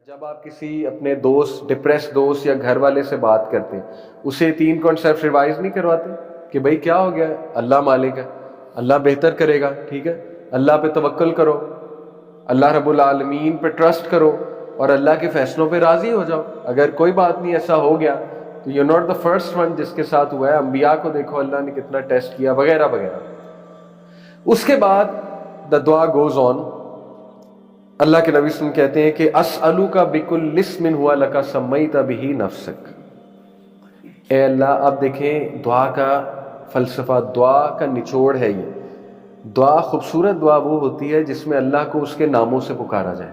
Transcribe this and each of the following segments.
جب آپ کسی اپنے دوست ڈپریس دوست یا گھر والے سے بات کرتے ہیں اسے 3 کانسیپٹ ریوائز نہیں کرواتے کہ بھائی کیا ہو گیا ہے، اللہ مالک ہے، اللہ بہتر کرے گا، ٹھیک ہے، اللہ پہ توکل کرو، اللہ رب العالمین پہ ٹرسٹ کرو اور اللہ کے فیصلوں پہ راضی ہو جاؤ. اگر کوئی بات نہیں ایسا ہو گیا تو you not the first one جس کے ساتھ ہوا ہے. انبیاء کو دیکھو اللہ نے کتنا ٹیسٹ کیا وغیرہ وغیرہ. اس کے بعد دا دعا گوز آن. اللہ کے نبی صلی اللہ علیہ وسلم کہتے ہیں کہ اسألوک بکل اسم ہوا لک سمیت بہ نفسک. اے اللہ، اب دیکھیں دعا کا فلسفہ، دعا کا نچوڑ ہے یہ. دعا، خوبصورت دعا وہ ہوتی ہے جس میں اللہ کو اس کے ناموں سے پکارا جائے،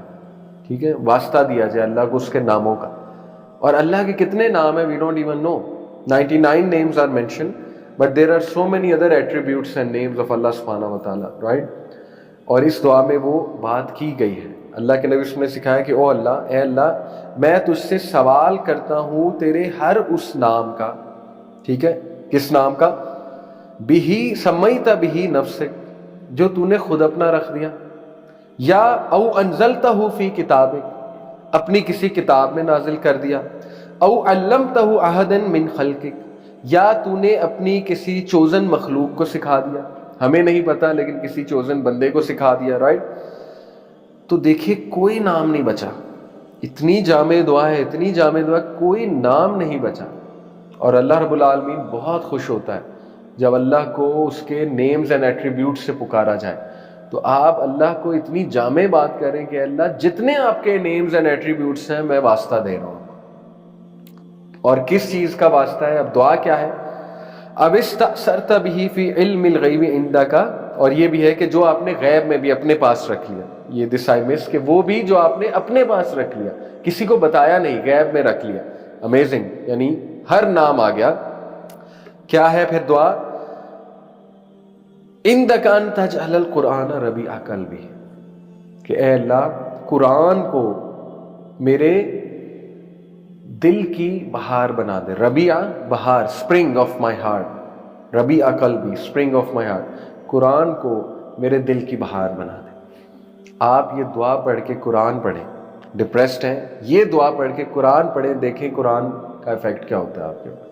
ٹھیک ہے، واسطہ دیا جائے اللہ کو اس کے ناموں کا. اور اللہ کے کتنے نام ہیں we don't even know. 99 names are mentioned but there are so many other attributes and names of Allah subhanahu wa ta'ala, right? اور اس دعا میں وہ بات کی گئی ہے. اللہ کے نبی نے سکھایا کہ او اللہ، اے اللہ، میں تجھ سے سوال کرتا ہوں تیرے ہر اس نام کا، ٹھیک ہے، کس نام کا؟ بہی سمیت بہی نفسک، جو تو نے خود اپنا رکھ دیا، یا او انزلتہ فی کتابک، اپنی کسی کتاب میں نازل کر دیا، او علمتہ احدا من خلقک، یا تو نے اپنی کسی چوزن مخلوق کو سکھا دیا. ہمیں نہیں پتا لیکن کسی چوزن بندے کو سکھا دیا، رائٹ؟ تو دیکھیے کوئی نام نہیں بچا. اتنی جامع دعا ہے، اتنی جامع دعا، کوئی نام نہیں بچا. اور اللہ رب العالمین بہت خوش ہوتا ہے جب اللہ کو اس کے نیمز اینڈ ایٹریبیوٹ سے پکارا جائے. تو آپ اللہ کو اتنی جامع بات کریں کہ اللہ جتنے آپ کے نیمز اینڈ ایٹریبیوٹس ہیں میں واسطہ دے رہا ہوں. اور کس چیز کا واسطہ ہے؟ اب دعا کیا ہے؟ اب استأثرت بہ فی علم الغیب عندک، اور یہ بھی ہے کہ جو آپ نے غیب میں بھی اپنے پاس رکھ لیا. یہ دس آئی مس، کہ وہ بھی جو آپ نے اپنے پاس رکھ لیا، کسی کو بتایا نہیں، غیب میں رکھ لیا. امیزنگ، یعنی ہر نام آ گیا. کیا ہے پھر دعا؟ عندک ان تجعل القرآن ربیع قلبی، کہ اے اللہ قرآن کو میرے دل کی بہار بنا دے. ربیع، بہار، اسپرنگ آف مائی ہارٹ. ربیع قلبی، اسپرنگ آف مائی ہارٹ. قرآن کو میرے دل کی بہار بنا دے. آپ یہ دعا پڑھ کے قرآن پڑھیں، ڈپریسڈ ہیں، یہ دعا پڑھ کے قرآن پڑھیں، دیکھیں قرآن کا ایفیکٹ کیا ہوتا ہے آپ کے اوپر.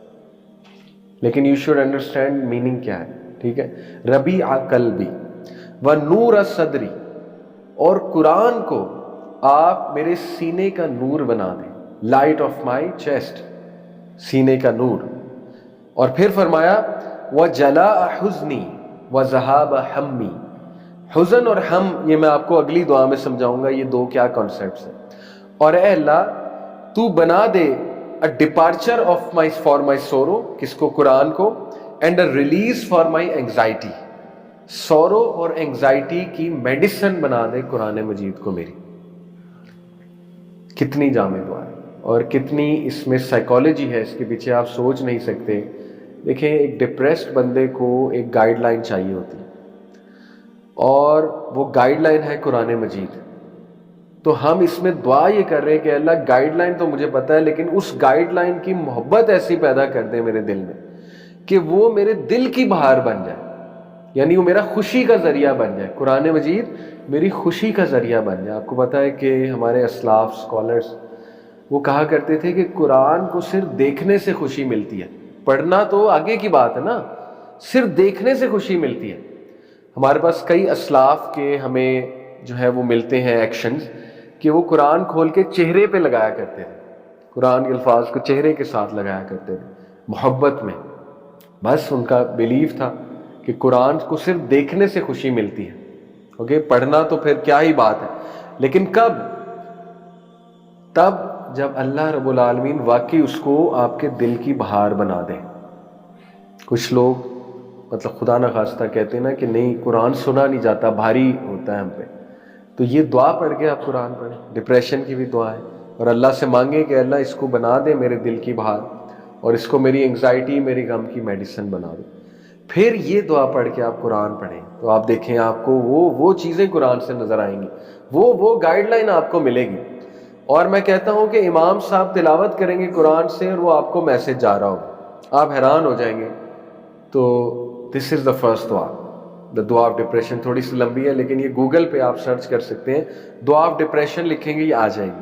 لیکن یو شوڈ انڈرسٹینڈ میننگ کیا ہے، ٹھیک ہے. ربیع قلبی و نور صدری، اور قرآن کو آپ میرے سینے کا نور بنا دیں. لائٹ آف مائی چیسٹ، سینے کا نور. اور پھر فرمایا وجلاء حزنی وذہاب ہمی. حزن اور ہم، یہ میں آپ کو اگلی دعا میں سمجھاؤں گا یہ دو کیا کانسیپٹس ہیں. اور اے اللہ تو بنا دے a departure of my for my sorrow، کس کو؟ قرآن کو. and a release for my anxiety، سورو اور انگزائٹی کی میڈیسن بنا دے قرآن مجید کو میری. کتنی جامع دعا ہے اور کتنی اس میں سائیکالوجی ہے، اس کے پیچھے آپ سوچ نہیں سکتے. دیکھیں ایک ڈپریسڈ بندے کو ایک گائیڈ لائن چاہیے ہوتی ہے، اور وہ گائیڈ لائن ہے قرآن مجید. تو ہم اس میں دعا یہ کر رہے ہیں کہ اللہ گائیڈ لائن تو مجھے پتہ ہے، لیکن اس گائیڈ لائن کی محبت ایسی پیدا کر دے میرے دل میں کہ وہ میرے دل کی بہار بن جائے، یعنی وہ میرا خوشی کا ذریعہ بن جائے. قرآن مجید میری خوشی کا ذریعہ بن جائے. آپ کو پتہ ہے کہ ہمارے اسلاف اسکالرس وہ کہا کرتے تھے کہ قرآن کو صرف دیکھنے سے خوشی ملتی ہے، پڑھنا تو آگے کی بات ہے نا، صرف دیکھنے سے خوشی ملتی ہے. ہمارے پاس کئی اسلاف کے ہمیں جو ہے وہ ملتے ہیں ایکشنز کہ وہ قرآن کھول کے چہرے پہ لگایا کرتے تھے، قرآن کے الفاظ کو چہرے کے ساتھ لگایا کرتے تھے محبت میں. بس ان کا بیلیف تھا کہ قرآن کو صرف دیکھنے سے خوشی ملتی ہے، اوکے، پڑھنا تو پھر کیا ہی بات ہے. لیکن کب؟ تب جب اللہ رب العالمین واقعی اس کو آپ کے دل کی بہار بنا دے. کچھ لوگ مطلب خدا نخواستہ کہتے ہیں نا کہ نہیں قرآن سنا نہیں جاتا، بھاری ہوتا ہے ہم پہ. تو یہ دعا پڑھ کے آپ قرآن پڑھیں. ڈپریشن کی بھی دعا ہے، اور اللہ سے مانگیں کہ اللہ اس کو بنا دے میرے دل کی بہار، اور اس کو میری انگزائٹی، میری غم کی میڈیسن بنا دے. پھر یہ دعا پڑھ کے آپ قرآن پڑھیں تو آپ دیکھیں آپ کو وہ چیزیں قرآن سے نظر آئیں گی، وہ گائیڈ لائن آپ کو ملے گی. اور میں کہتا ہوں کہ امام صاحب تلاوت کریں گے قرآن سے اور وہ آپ کو میسج جا رہا ہوگا، آپ حیران ہو جائیں گے. تو دس از دا فرسٹ دعا، دا دعا آف ڈپریشن. تھوڑی سی لمبی ہے لیکن یہ گوگل پہ آپ سرچ کر سکتے ہیں، دعا آف ڈپریشن لکھیں گے یہ آ جائے گی.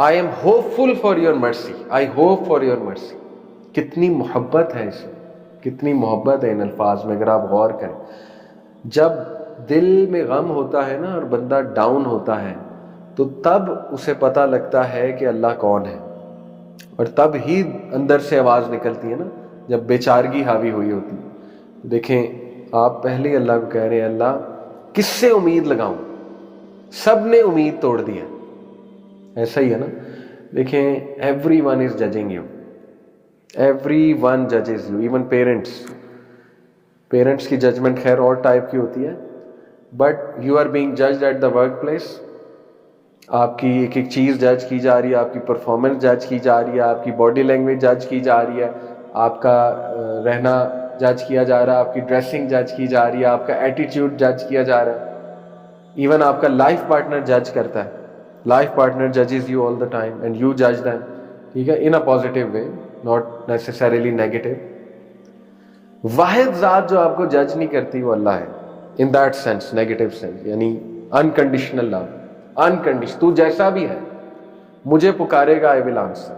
I am hopeful for your mercy, I hope for your mercy. کتنی محبت ہے اس میں, کتنی محبت ہے ان الفاظ میں. اگر آپ غور کریں, جب دل میں غم ہوتا ہے نا اور بندہ ڈاؤن ہوتا ہے تو تب اسے پتہ لگتا ہے کہ اللہ کون ہے, اور تب ہی اندر سے آواز نکلتی ہے نا جب بیچارگی حاوی ہوئی ہوتی. دیکھیں آپ پہلے ہی اللہ کو کہہ رہے ہیں اللہ کس سے امید لگاؤں, سب نے امید توڑ دی ہے. ایسا ہی ہے نا. دیکھیں everyone is judging you, everyone ججز یو, ایون پیرنٹس کی ججمنٹ خیر اور ٹائپ کی ہوتی ہے, but you are being judged at the work place. آپ کی ایک ایک چیز جج کی جا رہی ہے, آپ کی پرفارمنس جج کی جا رہی ہے, آپ کی باڈی لینگویج جج کی جا رہی ہے, آپ کا رہنا جج کیا جا رہا ہے, آپ کی ڈریسنگ جج کی جا رہی ہے, آپ کا ایٹیٹیوڈ جج کیا جا رہا ہے. ایون آپ کا لائف پارٹنر جج کرتا ہے. لائف پارٹنر ججز you all the time and you جج دیم, ٹھیک ہے, ان a positive way, not نیسیسریلی negative. واحد ذات جو آپ کو جج نہیں کرتی وہ اللہ ہے, in that sense, negative sense, یعنی انکنڈیشنل لو, انکنڈیشن, تو جیسا بھی ہے مجھے پکارے گا, آئی ول آنسر.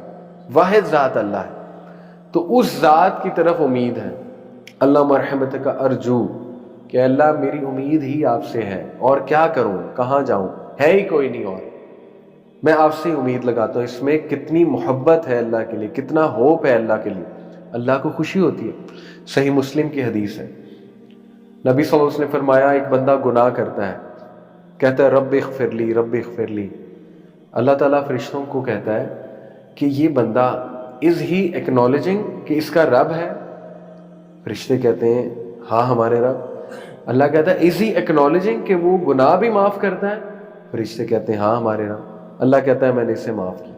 واحد ذات اللہ ہے, تو اس ذات کی طرف امید ہے. اللہ مرحمت کا ارجو, کہ اللہ میری امید ہی آپ سے ہے, اور کیا کروں, کہاں جاؤں, ہے ہی کوئی نہیں اور, میں آپ سے امید لگاتا ہوں. اس میں کتنی محبت ہے اللہ کے لیے, کتنا ہوپ ہے اللہ کے لیے, اللہ کو خوشی ہوتی ہے. صحیح مسلم کی حدیث ہے, نبی صلی اللہ علیہ وسلم نے فرمایا ایک بندہ گناہ کرتا ہے, کہتا ہے رب اغفر لی, رب اغفر لی. اللہ تعالیٰ فرشتوں کو کہتا ہے کہ یہ بندہ از ہی ایکنالوجنگ کہ اس کا رب ہے. فرشتے کہتے ہیں ہاں ہمارے رب. اللہ کہتا ہے از ہی ایکنالوجنگ کہ وہ گناہ بھی معاف کرتا ہے. فرشتے کہتے ہیں ہاں ہمارے رب. اللہ کہتا ہے میں نے اسے معاف کیا.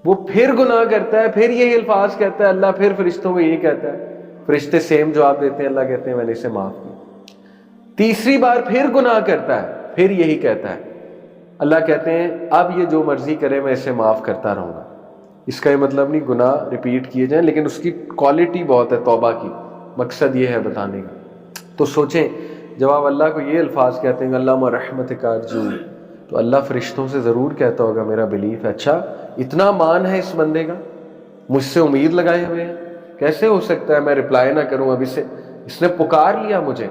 وہ پھر گناہ کرتا ہے, پھر یہی الفاظ کہتا ہے اللہ, پھر فرشتوں کو یہی کہتا ہے, فرشتے سیم جواب دیتے ہیں, اللہ کہتے ہیں میں نے اسے معاف کیا. تیسری بار پھر گناہ کرتا ہے, پھر یہی کہتا ہے, اللہ کہتے ہیں اب یہ جو مرضی کرے میں اسے معاف کرتا رہوں گا. اس کا یہ مطلب نہیں گناہ ریپیٹ کیے جائیں, لیکن اس کی کوالٹی بہت ہے توبہ کی, مقصد یہ ہے بتانے کا. تو سوچیں جب آپ اللہ کو یہ الفاظ کہتے ہیں اللہ رحمت کا ارجو, تو اللہ فرشتوں سے ضرور کہتا ہوگا میرا بلیف ہے, اچھا اتنا مان ہے اس بندے کا, مجھ سے امید لگائے ہوئے ہیں, کیسے ہو سکتا ہے میں رپلائی نہ کروں. اب اس نے پکار لیا مجھے,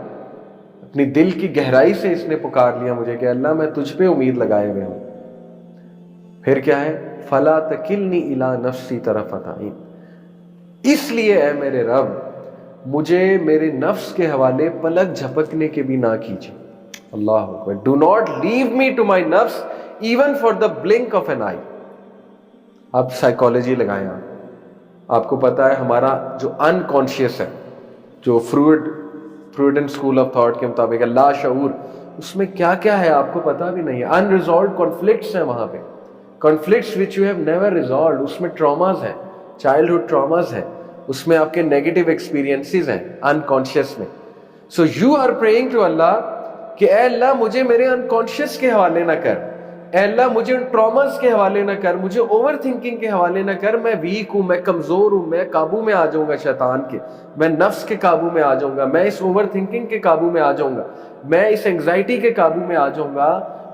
اپنی دل کی گہرائی سے اس نے پکار لیا مجھے کہ اللہ میں تجھ پہ امید لگائے ہوئے ہوں. پھر کیا ہے, فلا تکلنی الی نفسی طرفۃ عین, اس لیے اے میرے رب مجھے میرے نفس کے حوالے پلک جھپکنے کے بھی نہ کیجیے. اللہ اکبر. Do not leave me to my نفس even for the blink of an eye. آپ سائیکالوجی لگائیں, آپ کو پتا ہے ہمارا جو انکانشیس ہے, جو فرویڈن اسکول آف تھاٹ کے مطابق لا شعور, اس میں کیا کیا ہے آپ کو پتا بھی نہیں ہے. انریزالوڈ کانفلکٹس ہیں وہاں پہ, conflicts which you have never resolved. اس میں ٹراماز ہیں, چائلڈہڈ ٹراماز ہیں, اس میں آپ کے نیگیٹو ایکسپیرینسز ہیں انکانشیس میں. So you are praying to اللہ کہ اے اللہ مجھے میرے انکانشیس کے حوالے نہ کر, اے اللہ مجھے ان ٹراماز کے حوالے نہ کر, مجھے اوور تھنکنگ کے حوالے نہ کر. میں ویک ہوں, میں کمزور ہوں, میں قابو میں آ جاؤں گا شیطان کے, میں نفس کے قابو میں آ جاؤں گا, میں اس اوور تھنکنگ کے قابو میں آ جاؤں گا, میں اس انگزائٹی کے قابو میں آ جاؤں گا.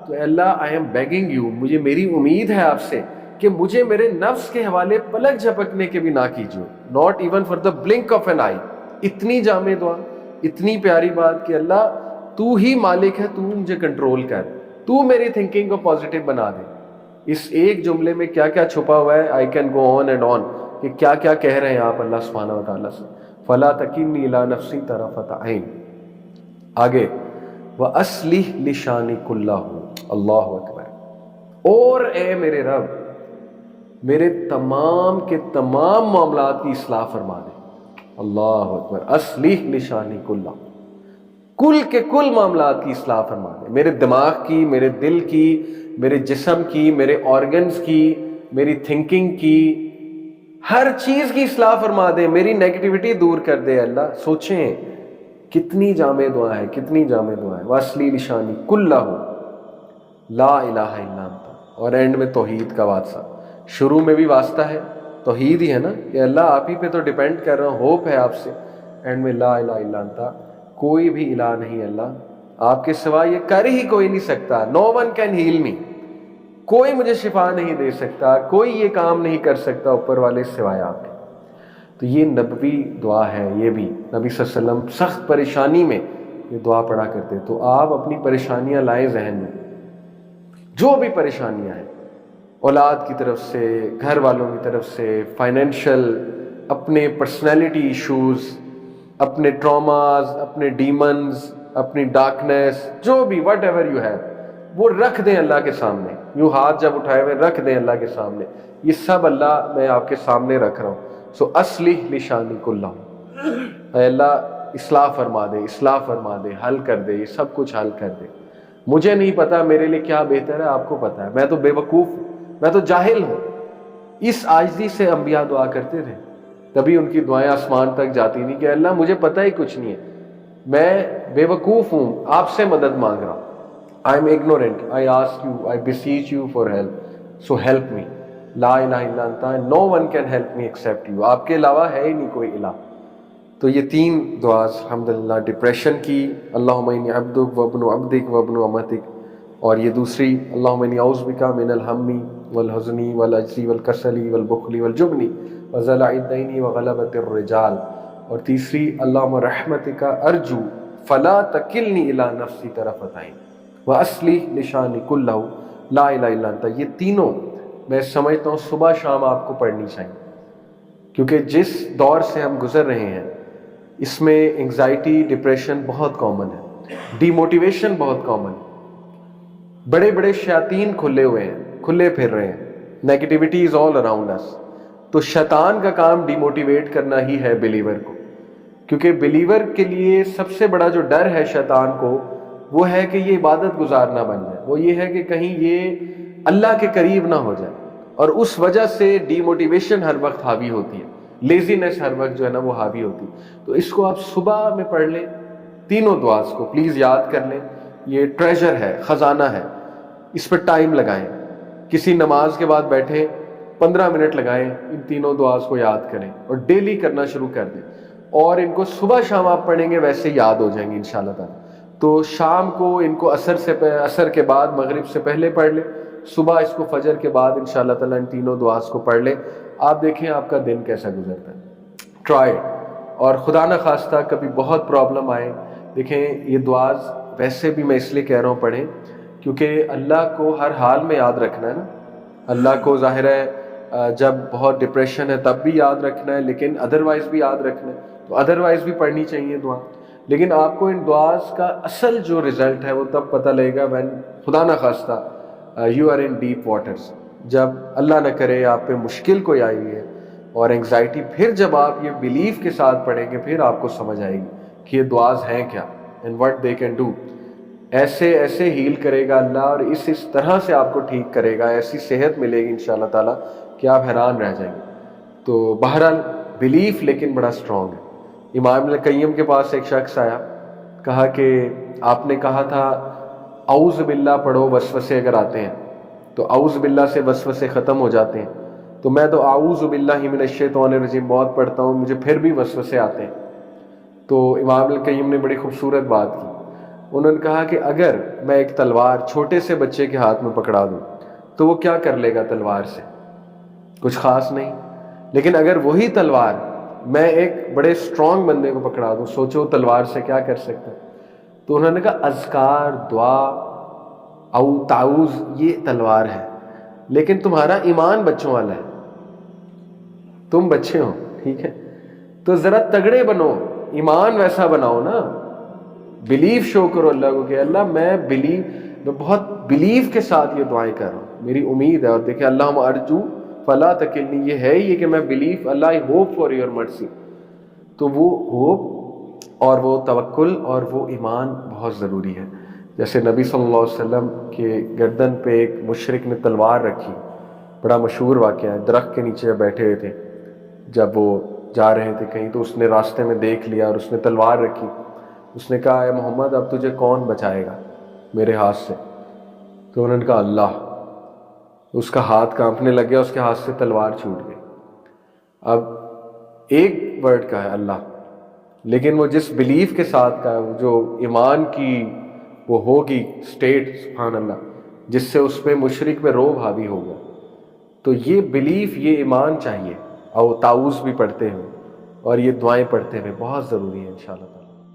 تو اے اللہ آئی ایم بیگنگ یو, مجھے میری امید ہے آپ سے کہ مجھے میرے نفس کے حوالے پلک جھپکنے کے بھی نہ کیجیے, not even for the blink of an eye. اتنی جامع دعا, اتنی پیاری بات کہ اللہ تو ہی مالک ہے, تو مجھے کنٹرول کر, تو میری تھنکنگ کو پازیٹیو بنا دے. اس ایک جملے میں کیا کیا چھپا ہوا ہے, I can go on and on, کہ کیا کیا کہہ رہے ہیں آپ اللہ سبحانہ و تعالیٰ سے. فلا تکلنی الی نفسی طرفۃ عین. آگے وَأَصْلِحْ لِشَانِي كُلَّهُ. اللہ اکبر. اور اے میرے رب میرے تمام کے تمام معاملات کی اصلاح فرما دے. اللہ اکبر. اصلح لشانی کلہ, کل کے کل معاملات کی اصلاح فرما دے. میرے دماغ کی, میرے دل کی, میرے جسم کی, میرے آرگنز کی, میری تھنکنگ کی, ہر چیز کی اصلاح فرما دے, میری نیگیٹیوٹی دور کر دے. اللہ سوچیں کتنی جامع دعا ہے, کتنی جامع دعا ہے. واصلی لشانی کلہ لا الہ الا انت. اور اینڈ میں توحید کا واسطہ, شروع میں بھی واسطہ ہے, توحید ہی ہے نا کہ اللہ آپ ہی پہ تو ڈیپینڈ کر رہا ہوں, ہوپ ہے آپ سے. اینڈ میں لا الہ الا انت, کوئی بھی الہ نہیں اللہ, آپ کے سوا یہ کر ہی کوئی نہیں سکتا. نو ون کین ہیل می, کوئی مجھے شفا نہیں دے سکتا، کوئی یہ کام نہیں کر سکتا اوپر والے سوائے آپ کے۔ تو یہ نبوی دعا ہے، یہ بھی نبی صلی اللہ علیہ وسلم سخت پریشانی میں یہ دعا پڑھا کرتے۔ تو آپ اپنی پریشانیاں لائیں ذہن میں، جو بھی پریشانیاں ہیں، اولاد کی طرف سے، گھر والوں کی طرف سے، فائنینشیل، اپنے پرسنالٹی ایشوز، اپنے ٹراماز، اپنے ڈیمنز، اپنی ڈارکنیس، جو بھی واٹ ایور یو ہیو، وہ رکھ دیں اللہ کے سامنے۔ یوں ہاتھ جب اٹھائے ہوئے رکھ دیں اللہ کے سامنے، یہ سب اللہ میں آپ کے سامنے رکھ رہا ہوں۔ سو اصلح لشانی کلہ، اے اللہ اصلاح فرما دے، اصلاح فرما دے، حل کر دے، یہ سب کچھ حل کر دے۔ مجھے نہیں پتا میرے لیے کیا بہتر ہے، آپ کو پتا ہے، میں تو بے وقوف ہوں، میں تو جاہل ہوں۔ اس عاجزی سے انبیاء دعا کرتے تھے، تبھی ان کی دعائیں آسمان تک جاتی نہیں کہ اللہ مجھے پتہ ہی کچھ نہیں ہے، میں بے وقوف ہوں، آپ سے مدد مانگ رہا ہوں۔ I am ignorant, I ask you, I beseech you for help, so help me. لا الہ الا انت، no one can help me except you، آپ کے علاوہ ہے ہی نہیں کوئی الہ۔ تو یہ تین دعاز الحمدللہ ڈپریشن کی، اللہم انی عبدک وابن عبدک وابن امتک، اور یہ دوسری اللہم انی اعوذ بک من الہم والحزن والعجز والکسل والبخل والجبن وضلع الدین وغلبۃ الرجال، اور تیسری اللہم رحمتک ارجو فلا تکلنی الی نفسی طرفۃ عین وَأَصْلِحْ لِشَأْنِي كُلَّهُ لا الہ الا انت۔ یہ تینوں میں سمجھتا ہوں صبح شام آپ کو پڑھنی چاہیے، کیونکہ جس دور سے ہم گزر رہے ہیں اس میں انگزائٹی، ڈپریشن بہت کامن ہے، ڈی موٹیویشن بہت کامن ہے، بڑے بڑے شیاطین کھلے ہوئے ہیں، کھلے پھر رہے ہیں، نیگیٹیوٹی از آل اراؤنڈ اس۔ تو شیطان کا کام ڈی موٹیویٹ کرنا ہی ہے بلیور کو، کیونکہ بلیور کے لیے سب سے بڑا جو ڈر ہے شیطان کو، وہ ہے کہ یہ عبادت گزار نہ بن جائے، وہ یہ ہے کہ کہیں یہ اللہ کے قریب نہ ہو جائے، اور اس وجہ سے ڈی موٹیویشن ہر وقت حاوی ہوتی ہے، لیزینس ہر وقت جو ہے نا وہ حاوی ہوتی ہے۔ تو اس کو آپ صبح میں پڑھ لیں، تینوں دعاز کو پلیز یاد کر لیں، یہ ٹریجر ہے، خزانہ ہے، اس پہ ٹائم لگائیں، کسی نماز کے بعد بیٹھیں 15 منٹ لگائیں، ان تینوں دعاز کو یاد کریں اور ڈیلی کرنا شروع کر دیں، اور ان کو صبح شام آپ پڑھیں گے ویسے یاد ہو جائیں گے انشاءاللہ تعالی۔ تو شام کو ان کو عصر کے بعد مغرب سے پہلے پڑھ لیں، صبح اس کو فجر کے بعد انشاءاللہ تعالی ان تینوں دعاز کو پڑھ لیں، آپ دیکھیں آپ کا دن کیسا گزرتا ہے۔ ٹرائی، اور خدا نہ خواستہ کبھی بہت پرابلم آئے، دیکھیں یہ دعاز ویسے بھی میں اس لیے کہہ رہا ہوں پڑھیں کیونکہ اللہ کو ہر حال میں یاد رکھنا ہے نا، اللہ کو ظاہر ہے جب بہت ڈپریشن ہے تب بھی یاد رکھنا ہے، لیکن ادروائز بھی یاد رکھنا ہے، تو ادروائز بھی پڑھنی چاہیے دعا۔ لیکن آپ کو ان دعاز کا اصل جو رزلٹ ہے وہ تب پتہ لگے گا when خدا نہ خواستہ you are in deep waters, جب اللہ نہ کرے آپ پہ مشکل کوئی آئی ہوئی ہے اور انگزائٹی، پھر جب آپ یہ بیلیف کے ساتھ پڑھیں گے پھر آپ کو سمجھ آئے گی کہ یہ دعاز ہیں کیا and what they can do۔ ایسے ہیل کرے گا اللہ، اور اس طرح سے آپ کو ٹھیک کرے گا، ایسی صحت ملے گی انشاءاللہ تعالیٰ کہ آپ حیران رہ جائیں گے۔ تو بہرحال بیلیف لیکن بڑا اسٹرانگ ہے۔ امام ابن القیم کے پاس ایک شخص آیا، کہا کہ آپ نے کہا تھا اعوذ باللہ پڑھو وسوسے اگر آتے ہیں، تو اعوذ باللہ سے وسوسے ختم ہو جاتے ہیں، تو میں تو اعوذ باللہ من الشیطان الرجیم بہت پڑھتا ہوں، مجھے پھر بھی وسوسے آتے ہیں۔ تو امام ابن القیم نے بڑی خوبصورت بات کی، انہوں نے کہا کہ اگر میں ایک تلوار چھوٹے سے بچے کے ہاتھ میں پکڑا دوں تو وہ کیا کر لے گا تلوار سے؟ کچھ خاص نہیں، لیکن اگر وہی تلوار میں ایک بڑے سٹرونگ بندے کو پکڑا دوں، سوچو تلوار سے کیا کر سکتا ہے؟ تو انہوں نے کہا اذکار، دعا او تعوذ یہ تلوار ہے، لیکن تمہارا ایمان بچوں والا ہے، تم بچے ہو، ٹھیک ہے؟ تو ذرا تگڑے بنو، ایمان ویسا بناؤ نا، بلیف شو کرو اللہ کو کہ اللہ میں بہت بلیف کے ساتھ یہ دعائیں کر رہا ہوں، میری امید ہے۔ اور دیکھیں اللہم ارجو فلا تکلنی، یہ ہے یہ کہ میں belief, Allah I hope for your مرسی۔ تو وہ ہوپ اور وہ توکل اور وہ ایمان بہت ضروری ہے۔ جیسے نبی صلی اللہ علیہ وسلم کے گردن پہ ایک مشرک نے تلوار رکھی، بڑا مشہور واقعہ ہے، درخت کے نیچے بیٹھے ہوئے تھے، جب وہ جا رہے تھے کہیں تو اس نے راستے میں دیکھ لیا اور اس نے تلوار رکھی، اس نے کہا اے محمد اب تجھے کون بچائے گا میرے ہاتھ سے؟ تو انہوں نے کہا اللہ۔ اس کا ہاتھ کانپنے لگ گیا، اس کے ہاتھ سے تلوار چھوٹ گئی۔ اب ایک ورڈ کا ہے اللہ، لیکن وہ جس بلیف کے ساتھ کا ہے، جو ایمان کی وہ ہوگی سٹیٹ، سبحان اللہ، جس سے اس پہ مشرک پہ روب حاوی ہو گیا. تو یہ بلیف، یہ ایمان چاہیے، اور تعوذ بھی پڑھتے ہوئے اور یہ دعائیں پڑھتے ہوئے بہت ضروری ہے انشاءاللہ.